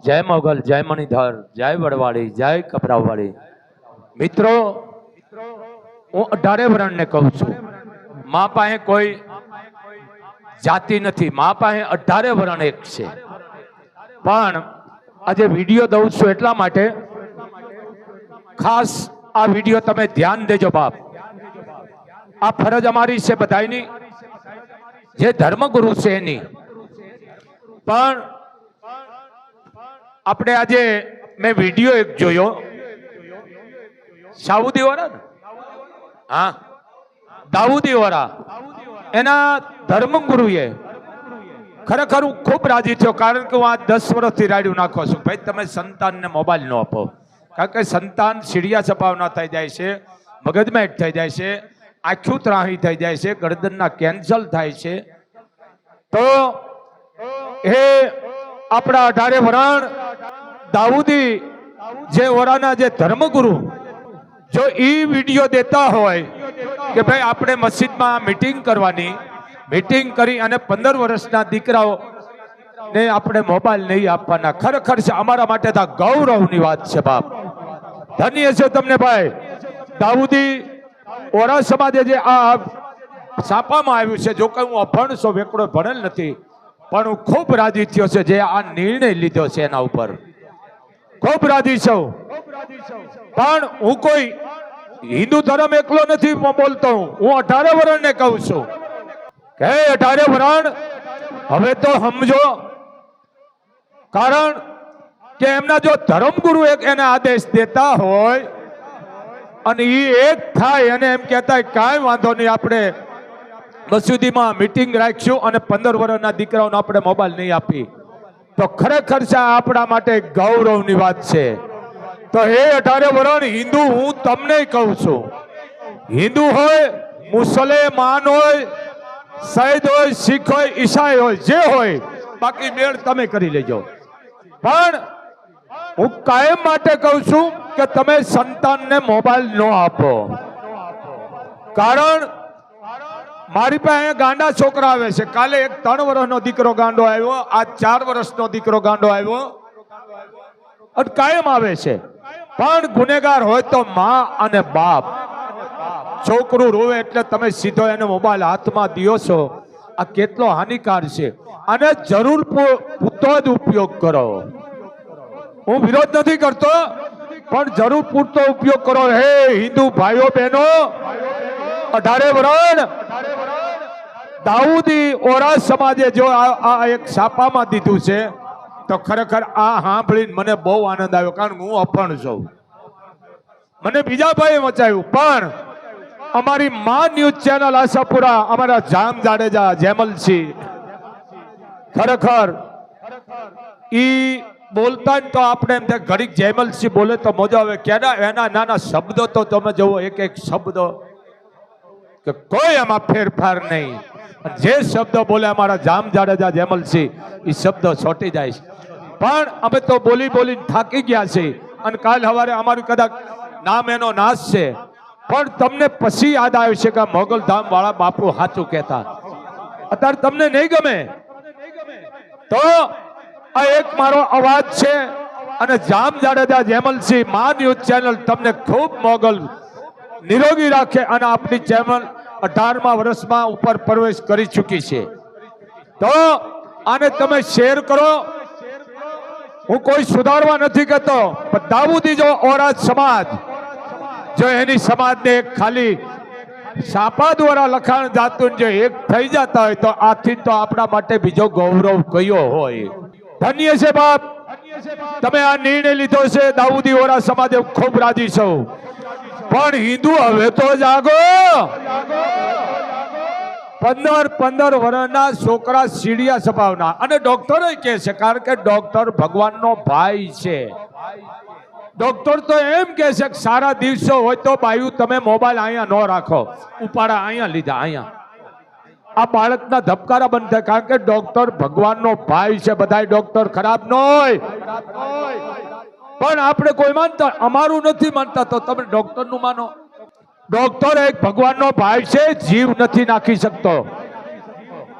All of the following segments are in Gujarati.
જય મોગલ, જય મણિધર, જય વડવાળી, જય કપરાવાળી. મિત્રો, હું 18 વરણને કહું છું, મા પાસે કોઈ જાતિ નથી, મા પાસે 18 વરણ એક છે. પણ આજે વિડીયો દઉં છું એટલા માટે, ખાસ આ વિડીયો તમે ધ્યાન દેજો બાપ. આ ફરજ અમારી છે બધાની, જે ધર્મગુરુ છે એની. પણ આપણે આજે મેં વિડીયો એક જોયો, સાઉદી વાળા ને, હા દાઉદી વાળા, એના ધર્મગુરુએ ખરેખર હું ખૂબ રાજી થયો. કારણ કે હું આ 10 વર્ષથી રાડ્યું નાખો છું, ભાઈ તમે સંતાનને મોબાઈલ ન આપો. કારણ કે સંતાન સીડિયા સપાવના થઈ જાય છે, મગજમાં થઈ જાય છે, આંખું ત્રાહી થઈ જાય છે, ગરદનના કેન્સલ થાય છે. તો એ આપણા 18 વરણ દાઉદી જે વરાના જે ધર્મગુરુ, જો ઈ વિડીયો દેતા હોય કે ભાઈ આપણે મસ્જિદમાં મીટિંગ કરવાની, મીટિંગ કરી અને 15 વર્ષના દીકરાઓ ને આપણે મોબાઈલ નહીં આપવાના, ખરેખર છે અમારા માટે તો ગૌરવની વાત છે બાપ. ધન્ય છે તમને ભાઈ. દાઉદી ઓરા સમાજે જે આ છાપામાં આવ્યું છે, જો કે હું અભણ છું, વેકડો ભણેલ નથી, પણ હું ખૂબ રાજી થયો છે જે આ નિર્ણય લીધો છે એના ઉપર. ખૂબ રાજી છું. પણ હું કોઈ હિન્દુ ધર્મ એકલો નથી બોલતો, હું 18 વરણને કહું છું કે 18 વરણ હવે તો સમજો. કારણ કે એમના જો ધર્મગુરુ એક એને આદેશ દેતા હોય અને એ એક થાય અને એમ કહેતા હોય કાંઈ વાંધો નહીં, આપણે મસૂદીમાં મીટિંગ રાખશું અને 15 વર્ષના દીકરાઓને આપણે મોબાઈલ નહીં આપી, તો ખરેખર છે આપણા માટે ગૌરવની વાત છે. તો હે 18 વરણ હિન્દુ, હું તમને કહું છું, હિન્દુ હોય, મુસલમાન હોય, સૈદ હોય, શીખ હોય, ઈસાઈ હોય, જે હોય, બાકી મેળ તમે કરી લેજો. પણ હું કાયમ માટે કહું છું કે તમે સંતાનને મોબાઈલ ન આપો. કારણ મારી પાસે ગાંડા છોકરા આવે છે. કાલે એક 3 વર્ષનો દીકરો ગાંડો આવ્યો, આ 4 વર્ષનો દીકરો ગાંડો આવ્યો, અને કાયમ આવે છે. પણ ગુનેગાર હોય તો માં અને બાપ. છોકરું રોવે એટલે તમે સીધો એને મોબાઈલ હાથમાં દિયો છો, આ કેટલો હાનિકાર છે. અને જરૂર પૂરતો જ ઉપયોગ કરો. હું વિરોધ નથી કરતો, પણ જરૂર પૂરતો ઉપયોગ કરો. હે હિન્દુ ભાઈઓ બહેનો, 18 વરણ દાઉદી ઓરા સમાજે જો આ એક છાપામાં દીધું છે, તો ખરેખર આ સાંભળીને મને બહુ આનંદ આવ્યો. કારણ કે હું અભણ છું, મને બીજા ભાઈએ મચાવ્યું. પણ અમારી માં ન્યૂઝ ચેનલ આશાપુરા, અમારા જામ જાડેજા, જેમલસિંહ, ખરેખર ઈ બોલતા ને તો આપણે એમ થાય ઘડીક જેમલસિંહ બોલે તો મજા આવે. કેના એના નાના શબ્દો તો તમે જુઓ, એક એક શબ્દો કે કોઈ એમાં ફેરફાર નહીં. જે શબ્દ બોલે અમારા જામ જાડેજા, જેમલસિંહ, એ શબ્દો છોટી જાય છે. પણ અમે તો બોલી બોલીને થાકી ગયા છે, અને કાલ સવારે અમારું કદાચ નામ એનો નાશ છે. પણ તમને પછી યાદ આવ્યું છે કે મોગલધામ વાળા બાપુ સાચું કહેતા. અત્યારે તમને નહીં ગમે તો આ એક મારો અવાજ છે, અને જામ જાડેજા, જેમલસિંહ, મા ન્યૂઝ ચેનલ તમને ખૂબ મોગલ નિરોગી રાખે. અને આપણી ચેનલ 18મા વર્ષમાં ઉપર પ્રવેશ કરી ચૂકી છે. તો આને તમે શેર કરો. હું કોઈ સુધારવા નથી કહેતો, પણ દાઉદી જો ઓરા સમાજ, જો એની સમાજને એક ખાલી છાપા દ્વારા લખાણ જાતું જો એક થઈ જતા હોય, તો આથી તો આપણા માટે બીજો ગૌરવ કયો હોય. ધન્ય છે બાપ, તમે આ નિર્ણય લીધો છે દાઉદી ઓરા સમાજે, ખૂબ રાજી છું. પણ હિન્દુ હવે તો જાગો. 15 વર્ષના છોકરા સીડિયા સપાવના, અને ડોક્ટર કહે છે, કારણ કે ડોક્ટર ભગવાનનો ભાઈ છે. ડોક્ટર તો એમ કહે છે કે સારા દિવસો હોય તો બાયું તમે મોબાઈલ અહીંયા ન રાખો, ઉપાડા અહીંયા લીધા, અહીંયા આ બાળકના ધબકારા બંધ થાય. કારણ કે ડોક્ટર ભગવાનનો ભાઈ છે. બધા ડોક્ટર ખરાબ ન હોય, પણ આપણે કોઈ માનતા, અમારું નથી માનતા તો તમે ડોક્ટરનું માનો. ડોક્ટર એક ભગવાનનો ભાઈ છે, જીવ નથી નાખી શકતો.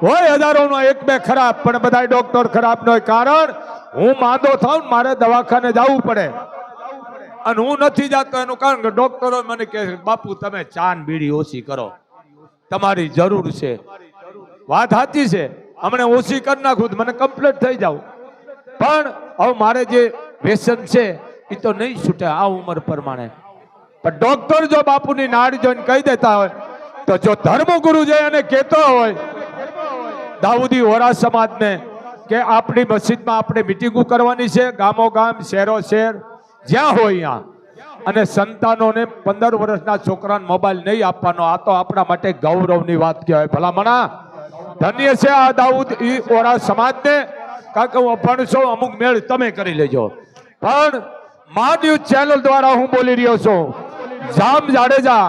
હોય હજારોનો 1-2 ખરાબ, પણ બધા ડોક્ટર ખરાબ ન હોય. કારણ હું માંદો થાઉં મારે દવાખાને જવું પડે અને હું નથી જતો એનું કારણ કે ડોક્ટરો મને કહે છે બાપુ તમે ચા ને બીડી ઓછી કરો, તમારી જરૂર છે. વાત સાચી છે, હમણે ઓછી કરી નાખું મને કમ્પ્લીટ થઈ જાવ, પણ હવે મારે જે વ્યસન છે એ તો નહીં છૂટે આ ઉંમર પ્રમાણે. પણ ડોક્ટર જો બાપુની નાડ જોઈને કહી દેતા હોય તો જો ધર્મગુરુ જે એને કહેતો હોય દાઉદી વોરા સમાજને કે આપણી મસ્જિદમાં આપણે મિટિંગો કરવાની છે, ગામો ગામ શહેરો શહેર જ્યાં હોય ત્યાં, અને સંતાનોને 15 વર્ષના છોકરાને મોબાઈલ નહીં આપવાનો, આ તો આપણા માટે ગૌરવની વાત કહેવાય. ભલામણા ધન્ય છે આ દાઉદ વોરા સમાજને, કારણ કે હું અભણ છું, અમુક મેળ તમે કરી લેજો. પણ મા ન્યૂઝ ચેનલ દ્વારા હું બોલી રહ્યો છું જામ જાડેજા,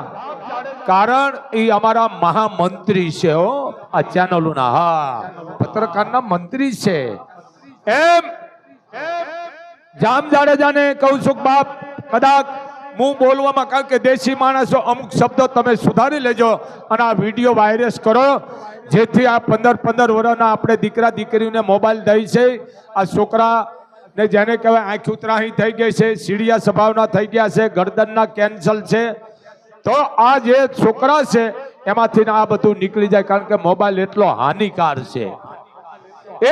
કારણ એ અમારા મહામંત્રી છે હો આ ચેનલોના. હા, પત્રકારના મંત્રી છે. એમ જામ જાડેજાને કહું છું બાપ કદાચ હું બોલવામાં, કારણ કે દેશી માણસો અમુક શબ્દો તમે સુધારી લેજો અને આ વિડીયો વાયરસ કરો, જેથી આ 15 વર્ષના આપણે દીકરા દીકરીઓને મોબાઈલ દઈ છે. આ છોકરા ને જેને કહેવાય આંખ ઉતરાહી થઈ ગઈ છે, સીડિયા સ્વભાવના થઈ ગયા છે, ગરદનના કેન્સર છે, તો આ જે છોકરા છે એમાંથી આ બધું નીકળી જાય, કારણ કે મોબાઈલ એટલો હાનિકાર છે.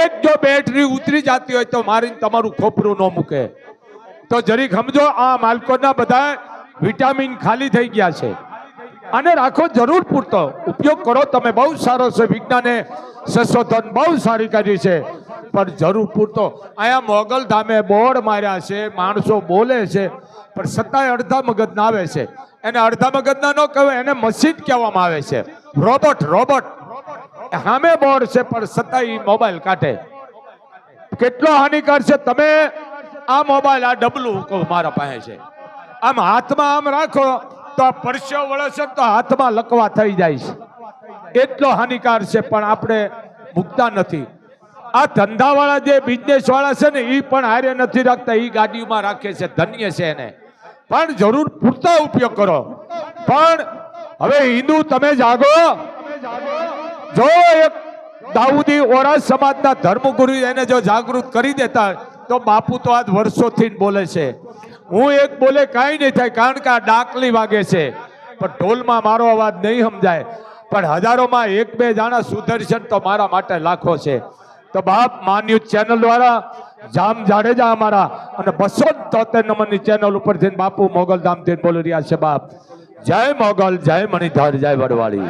એક જો બેટરી ઉતરી જતી હોય તો મારીને તમારું ખોપરું ન મૂકે. તો જરીક સમજો આ માલકોના બધા વિટામિન ખાલી થઈ ગયા છે, આને રાખો જરૂર પૂરતો ઉપયોગ કરો તમે, બહુ સારો છે, વિજ્ઞાને સંશોધન બહુ સારી કરી છે, પણ જરૂર પૂરતો. અહીંયા મોગલ ધામે બોર્ડ માર્યા છે, માણસો બોલે છે, પણ છતાંય અડધા મગજના આવે છે. એને અડધા મગજના ન કહેવાય, એને મશીન કહેવામાં આવે છે, રોબોટ. સામે બોર્ડ છે પણ છતાંય મોબાઈલ કાઢે. કેટલો હાનિકાર છે. તમે આ મોબાઈલ આ ડબલું મારા પાસે છે, આમ હાથમાં આમ રાખો તો આ પરસ્યો વળે છે તો હાથમાં લકવા થઈ જાય છે, એટલો હાનિકાર છે, પણ આપણે મૂકતા નથી. આ ધંધાવાળા જે બિઝનેસ વાળા છે ને એ પણ હારે નથી રાખતા, એ ગાડીઓમાં રાખે છે, ધન્ય છે એને, પણ જરૂર પૂરતા ઉપયોગ કરો. પણ હવે હિન્દુ તમે જાગો, જો એક દાઉદી વોરા સમાજના ધર્મગુરુ એને જો જાગૃત કરી દેતા તો બાપુ તો આજ વર્ષોથી બોલે છે. હું એક બોલે કાંઈ નહીં થાય, કારણ કે આ ડાકલી વાગે છે, પણ ઢોલમાં મારો અવાજ નહીં સમજાય, પણ હજારોમાં 1-2 જણા સુધરશે તો મારા માટે લાખો છે. તો બાપ મા ન્યૂઝ ચેનલ દ્વારા જામ જાડેજા અમારા અને 273 નંબરની ચેનલ ઉપર જઈને બાપુ મોગલધામથી બોલી રહ્યા છે. બાપ જય મોગલ, જય મણિધર, જય વડવાળી.